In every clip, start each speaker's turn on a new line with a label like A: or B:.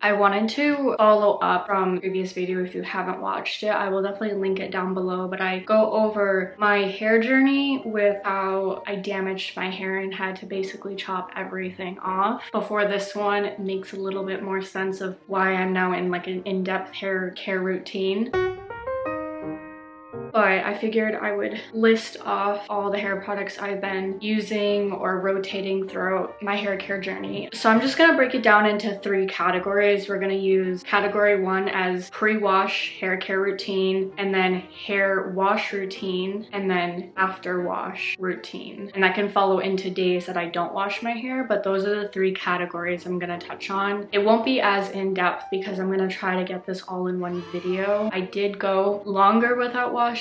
A: I wanted to follow up from the previous video. If you haven't watched it, I will definitely link it down below, but I go over my hair journey with how I damaged my hair and had to basically chop everything off. Before this one, it makes a little bit more sense of why I'm now in like an in-depth hair care routine. But I figured I would list off all the hair products I've been using or rotating throughout my hair care journey. So I'm just gonna break it down into 3 categories. We're gonna use category 1 as pre-wash hair care routine, and then hair wash routine, and then after wash routine. And that can follow into days that I don't wash my hair, but those are the 3 categories I'm gonna touch on. It won't be as in-depth because I'm gonna try to get this all in one video. I did go longer without washing,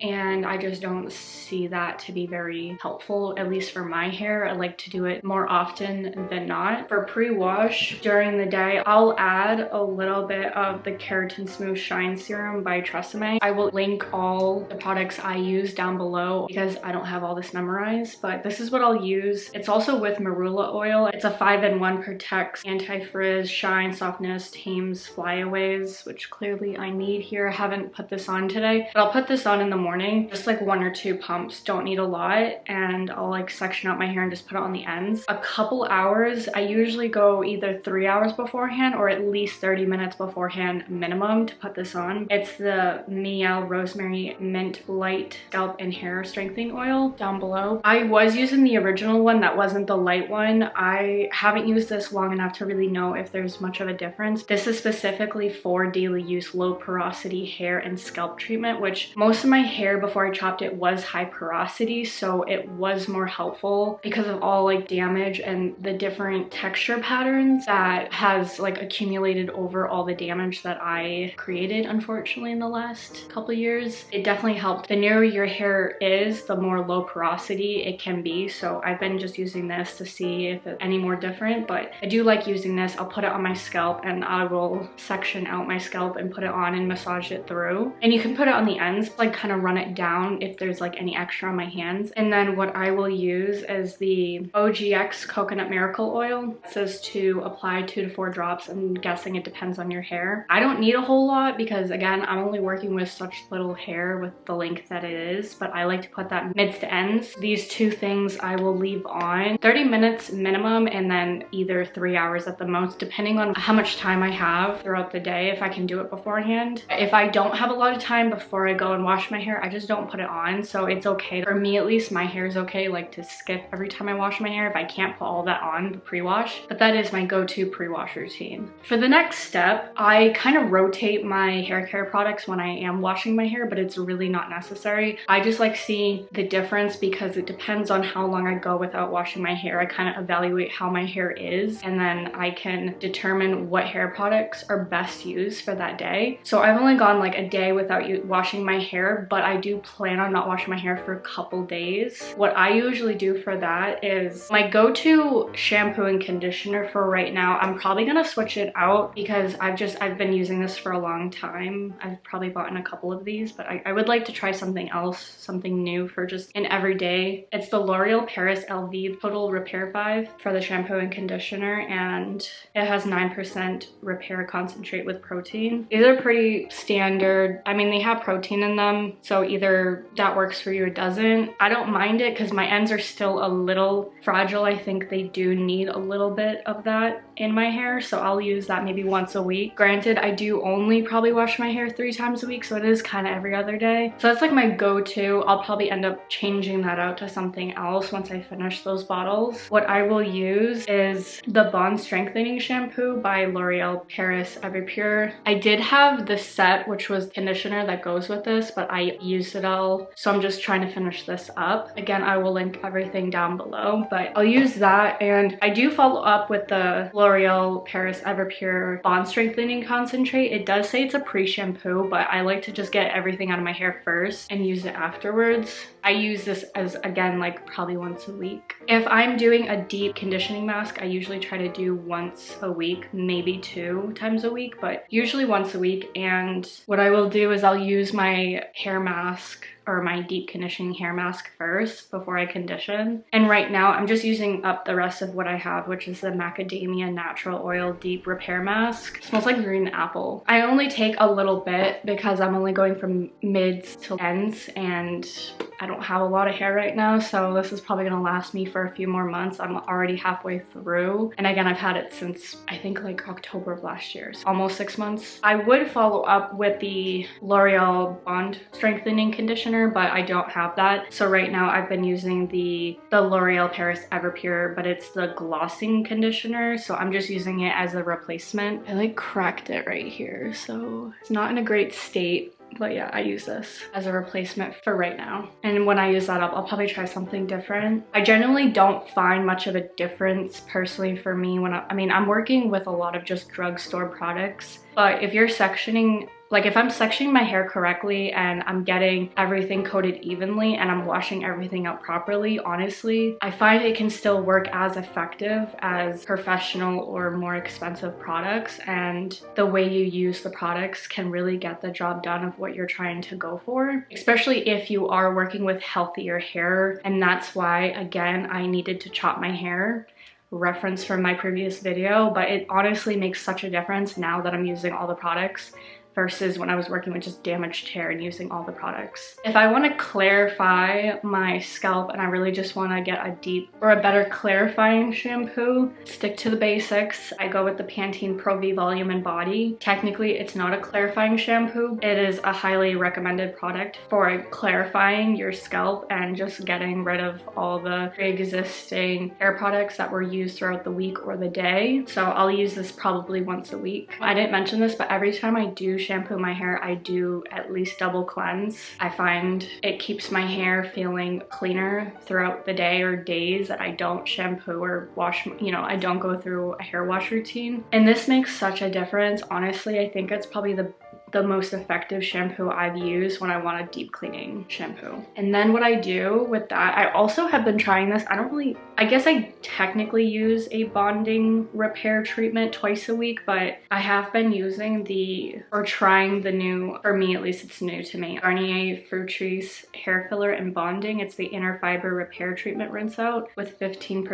A: and I just don't see that to be very helpful, at least for my hair. I like to do it more often than not. For pre-wash during the day, I'll add a little bit of the Keratin Smooth Shine Serum by Tresemme. I will link all the products I use down below because I don't have all this memorized, but this is what I'll use. It's also with marula oil. It's a 5-in-1, protects, anti-frizz, shine, softness, tames flyaways, which clearly I need here. I haven't put this on today, but I'll put this on in the morning, just like 1 or 2 pumps. Don't need a lot, and I'll like section out my hair and just put it on the ends. A couple hours, I usually go either 3 hours beforehand or at least 30 minutes beforehand minimum to put this on. It's the Mielle Rosemary Mint Light Scalp and Hair Strengthening Oil down below. I was using the original one that wasn't the light one. I haven't used this long enough to really know if there's much of a difference. This is specifically for daily use, low porosity hair and scalp treatment, which most of my hair before I chopped it was high porosity, so it was more helpful because of all like damage and the different texture patterns that has like accumulated over all the damage that I created, unfortunately, in the last couple years. It definitely helped. The nearer your hair is, the more low porosity it can be, so I've been just using this to see if it's any more different, but I do like using this. I'll put it on my scalp and I will section out my scalp and put it on and massage it through. And you can put it on the ends, like kind of run it down if there's like any extra on my hands. And then what I will use is the OGX Coconut Miracle Oil. It says to apply 2 to 4 drops. I'm guessing it depends on your hair. I don't need a whole lot because again, I'm only working with such little hair with the length that it is, but I like to put that mids to ends. These 2 things I will leave on 30 minutes minimum, and then either 3 hours at the most, depending on how much time I have throughout the day, if I can do it beforehand. If I don't have a lot of time before I go and wash my hair, I just don't put it on, so it's okay. For me at least, my hair is okay like to skip every time I wash my hair if I can't put all that on the pre-wash, but that is my go-to pre-wash routine. For the next step, I kind of rotate my hair care products when I am washing my hair, but it's really not necessary. I just like seeing the difference because it depends on how long I go without washing my hair. I kind of evaluate how my hair is, and then I can determine what hair products are best used for that day. So I've only gone like a day without washing my hair, but I do plan on not washing my hair for a couple days. What I usually do for that is my go-to shampoo and conditioner for right now. I'm probably gonna switch it out because I've been using this for a long time. I've probably bought in a couple of these, but I would like to try something else, something new for just an everyday. It's the L'Oreal Paris Elvive Total Repair 5 for the shampoo and conditioner, and it has 9% repair concentrate with protein. These are pretty standard. I mean, they have protein in them, so either that works for you or doesn't. I don't mind it because my ends are still a little fragile. I think they do need a little bit of that in my hair, so I'll use that maybe once a week. Granted, I do only probably wash my hair 3 times a week, so it is kind of every other day. So that's like my go-to. I'll probably end up changing that out to something else once I finish those bottles. What I will use is the Bond Strengthening Shampoo by L'Oreal Paris EverPure. I did have the set, which was conditioner that goes with this, but I used it all, so I'm just trying to finish this up. Again, I will link everything down below, but I'll use that, and I do follow up with the L'Oreal Paris EverPure Bond Strengthening Concentrate. It does say it's a pre-shampoo, but I like to just get everything out of my hair first and use it afterwards. I use this as, again, like probably once a week. If I'm doing a deep conditioning mask, I usually try to do once a week, maybe 2 times a week, but usually once a week. And what I will do is I'll use my hair mask or my deep conditioning hair mask first before I condition. And right now I'm just using up the rest of what I have, which is the Macadamia natural oil deep repair mask. It smells like green apple. I only take a little bit because I'm only going from mids to ends, and I don't have a lot of hair right now, so this is probably gonna last me for a few more months. I'm already halfway through, and again, I've had it since I think like October of last year, so almost 6 months. I would follow up with the L'Oreal Bond Strengthening Conditioner, but I don't have that. So right now I've been using the L'Oreal Paris EverPure, but it's the glossing conditioner, so I'm just using it as a replacement. I like cracked it right here, so it's not in a great state. But yeah, I use this as a replacement for right now. And when I use that up, I'll probably try something different. I generally don't find much of a difference personally for me when I mean, I'm working with a lot of just drugstore products. But if you're sectioning, like if I'm sectioning my hair correctly and I'm getting everything coated evenly and I'm washing everything out properly, honestly, I find it can still work as effective as professional or more expensive products. And the way you use the products can really get the job done of what you're trying to go for, especially if you are working with healthier hair. And that's why, again, I needed to chop my hair. Reference from my previous video, but it honestly makes such a difference now that I'm using all the products versus when I was working with just damaged hair and using all the products. If I want to clarify my scalp and I really just want to get a deep or a better clarifying shampoo, stick to the basics. I go with the Pantene Pro V Volume and Body. Technically, it's not a clarifying shampoo. It is a highly recommended product for clarifying your scalp and just getting rid of all the pre-existing hair products that were used throughout the week or the day. So I'll use this probably once a week. I didn't mention this, but every time I do shampoo my hair, I do at least double cleanse. I find it keeps my hair feeling cleaner throughout the day or days that I don't shampoo or wash, you know, I don't go through a hair wash routine. And this makes such a difference. Honestly, I think it's probably the most effective shampoo I've used when I want a deep cleaning shampoo. And then what I do with that, I also have been trying this. I guess I technically use a bonding repair treatment twice a week, but I have been using trying the new, for me at least it's new to me, Garnier Fructis hair filler and bonding. It's the inner fiber repair treatment rinse out with 15%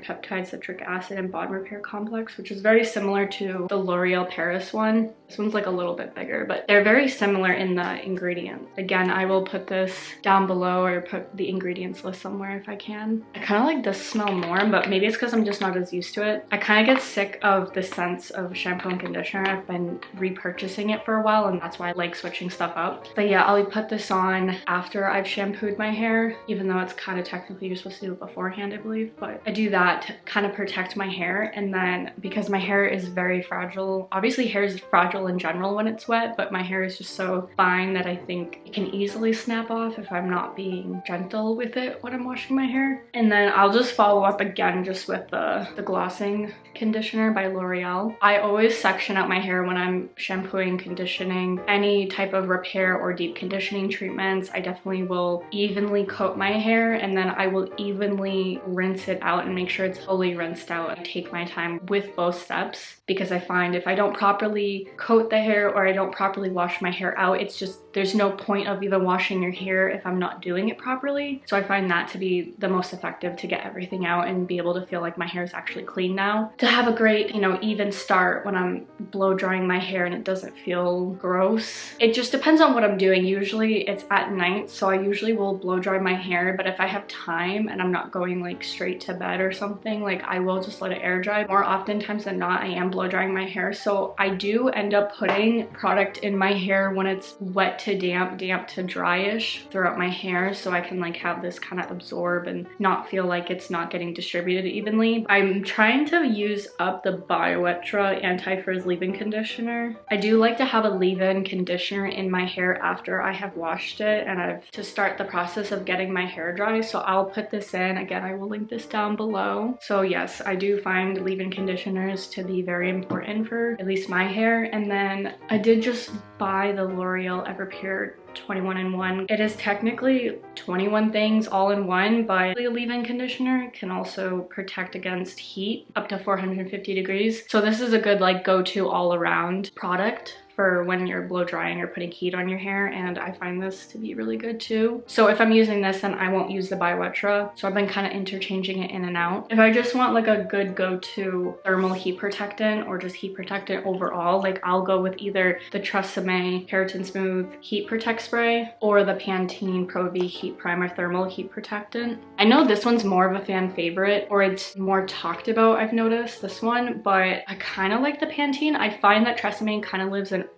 A: peptide citric acid and bond repair complex, which is very similar to the L'Oreal Paris one. This one's like a little bit bigger, but they're very similar in the ingredients. Again, I will put this down below or put the ingredients list somewhere if I can. I kind of like this smell more, but maybe it's because I'm just not as used to it. I kind of get sick of the scents of shampoo and conditioner. I've been repurchasing it for a while, and that's why I like switching stuff up. But yeah, I'll put this on after I've shampooed my hair, even though it's kind of technically you're supposed to do it beforehand, I believe. But I do that to kind of protect my hair. And then because my hair is very fragile, obviously hair is fragile in general when it's wet, but my hair is just so fine that I think it can easily snap off if I'm not being gentle with it when I'm washing my hair. And then I'll just follow up again just with the glossing conditioner by L'Oreal. I always section out my hair when I'm shampooing, conditioning, any type of repair or deep conditioning treatments. I definitely will evenly coat my hair, and then I will evenly rinse it out and make sure it's fully rinsed out. I take my time with both steps because I find if I don't properly coat the hair or I don't properly wash my hair out, it's just, there's no point of even washing your hair if I'm not doing it properly. So I find that to be the most effective to get everything out and be able to feel like my hair is actually clean now. To have a great, you know, even start when I'm blow drying my hair and it doesn't feel gross. It just depends on what I'm doing. Usually it's at night, so I usually will blow dry my hair, but if I have time and I'm not going like straight to bed or something, like I will just let it air dry. More oftentimes than not, I am blow drying my hair. So I do end up putting product in my hair when it's wet to damp, damp to dryish throughout my hair, so I can like have this kind of absorb and not feel like it's not getting distributed evenly. I'm trying to use up the Biotera anti-frizz leave-in conditioner. I do like to have a leave-in conditioner in my hair after I have washed it and I've to start the process of getting my hair dry. So I'll put this in. Again, I will link this down below. So yes, I do find leave-in conditioners to be very important for at least my hair. And then I did just buy the L'Oreal EverPure 21 in 1. It is technically 21 things all in one, but the leave-in conditioner can also protect against heat up to 450 degrees. So this is a good like go-to all-around product for when you're blow drying or putting heat on your hair, and I find this to be really good too. So if I'm using this, then I won't use the Biotera. So I've been kind of interchanging it in and out. If I just want like a good go-to thermal heat protectant or just heat protectant overall, like I'll go with either the Tresemme Keratin Smooth Heat Protect Spray or the Pantene Pro V Heat Primer Thermal Heat Protectant. I know this one's more of a fan favorite, or it's more talked about, I've noticed, this one, but I kind of like the Pantene. I find that Tresemme kind of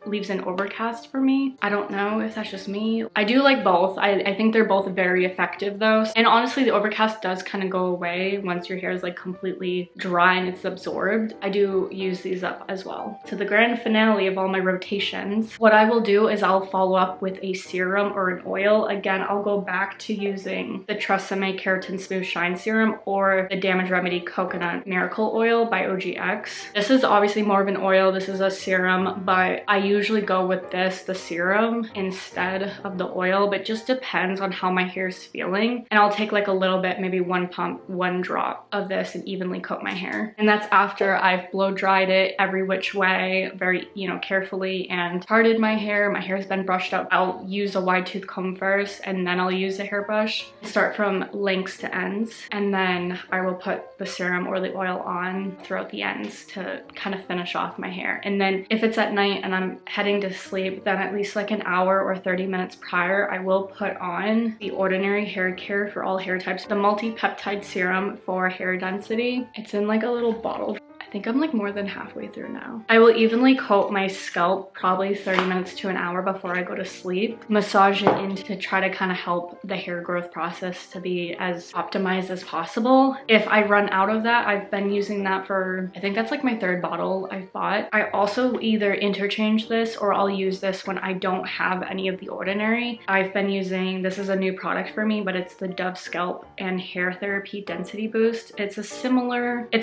A: leaves an overcast for me. I don't know if that's just me. I do like both. I think they're both very effective though. And honestly, the overcast does kind of go away once your hair is like completely dry and it's absorbed. I do use these up as well. So the grand finale of all my rotations, what I will do is I'll follow up with a serum or an oil. Again, I'll go back to using the Tresemme Keratin Smooth Shine Serum or the Damage Remedy Coconut Miracle Oil by OGX. This is obviously more of an oil. This is a serum, but I usually go with this, the serum, instead of the oil, but just depends on how my hair is feeling. And I'll take like a little bit, maybe one pump, one drop of this and evenly coat my hair. And that's after I've blow dried it every which way, very, you know, carefully, and parted my hair. My hair's been brushed up. I'll use a wide tooth comb first, and then I'll use a hairbrush. Start from links to ends, and then I will put the serum or the oil on throughout the ends to kind of finish off my hair. And then if it's at night and I'm heading to sleep, then at least like an hour or 30 minutes prior, I will put on the Ordinary Hair Care for all hair types, the Multi-Peptide Serum for hair density. It's in like a little bottle. I think I'm like more than halfway through now. I will evenly coat my scalp probably 30 minutes to an hour before I go to sleep. Massage it in to try to kind of help the hair growth process to be as optimized as possible. If I run out of that, I've been using that for, I think that's like my third bottle I've bought. I also either interchange this or I'll use this when I don't have any of the Ordinary. I've been using, this is a new product for me, but it's the Dove Scalp and Hair Therapy Density Boost. It's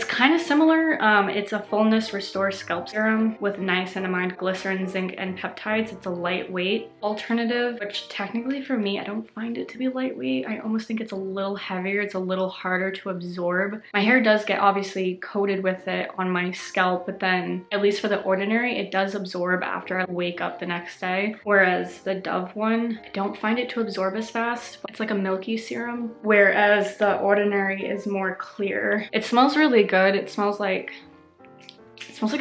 A: kind of similar. It's a Fullness Restore Scalp Serum with niacinamide, glycerin, zinc, and peptides. It's a lightweight alternative, which technically for me, I don't find it to be lightweight. I almost think it's a little heavier. It's a little harder to absorb. My hair does get obviously coated with it on my scalp, but then at least for the Ordinary, it does absorb after I wake up the next day. Whereas the Dove one, I don't find it to absorb as fast. It's like a milky serum, whereas the Ordinary is more clear. It smells really good. It smells like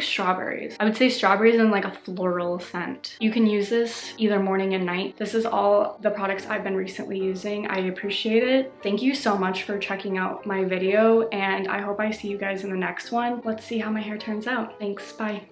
A: strawberries. I would say strawberries and like a floral scent. You can use this either morning and night. This is all the products I've been recently using. I appreciate it. Thank you so much for checking out my video, and I hope I see you guys in the next one. Let's see how my hair turns out. Thanks, bye.